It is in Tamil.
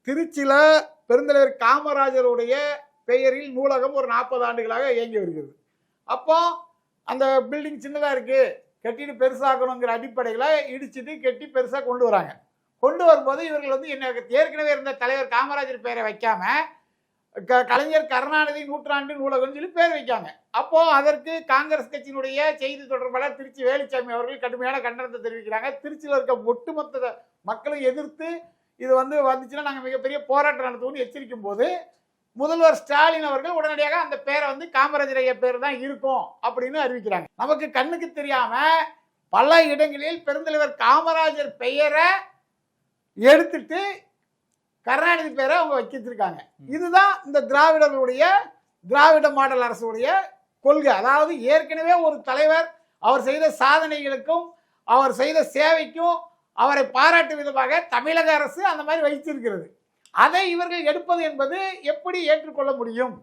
திருச்சியில பெருந்தலைவர் காமராஜருடைய பெயரில் நூலகம் ஒரு 40 ஆண்டுகளாக இயங்கி வருகிறது. அப்போ அந்த பில்டிங் சின்னதாக இருக்கு, கட்டிட்டு பெருசாக்கணுங்கிற அடிப்படையில் இடிச்சுட்டு கட்டி பெருசாக கொண்டு வராங்க. கொண்டு வரும்போது இவர்கள் வந்து என்ன ஏற்கனவே இருந்த தலைவர் காமராஜர் பெயரை வைக்காம கலைஞர் கருணாநிதி நூற்றாண்டு நூலகம் சொல்லி பேர் வைக்காங்க. அப்போ அதற்கு காங்கிரஸ் கட்சியினுடைய செய்தி தொடர்பாளர் திருச்சி வேலுச்சாமி அவர்கள் கடுமையான கண்டனத்தை தெரிவிக்கிறாங்க. திருச்சியில் இருக்க ஒட்டுமொத்த மக்களும் எதிர்த்து இது வந்துச்சுன்னா நாங்கள் மிகப்பெரிய போராட்டம் நடத்துவோம்னு எச்சரிக்கும் போது முதல்வர் ஸ்டாலின் அவர்கள் உடனடியாக அந்த பேரை வந்து காமராஜர் ஐயா பேர் தான் இருக்கும் அப்படின்னு அறிவிக்கிறாங்க. நமக்கு கண்ணுக்கு தெரியாம பல இடங்களில் பெருந்தலைவர் காமராஜர் பெயரை எடுத்துட்டு கருணாநிதி பேரை அவங்க வச்சிருக்காங்க. இதுதான் இந்த திராவிட மாடல் அரசுடைய கொள்கை. அதாவது ஏற்கனவே ஒரு தலைவர் அவர் செய்த சாதனைகளுக்கும் அவர் செய்த சேவைக்கும் அவரை பாராட்டும் விதமாக தமிழக அரசு அந்த மாதிரி வைத்திருக்கிறது. அதை இவர்கள் எடுப்பது என்பது எப்படி ஏற்றுக்கொள்ள முடியும்?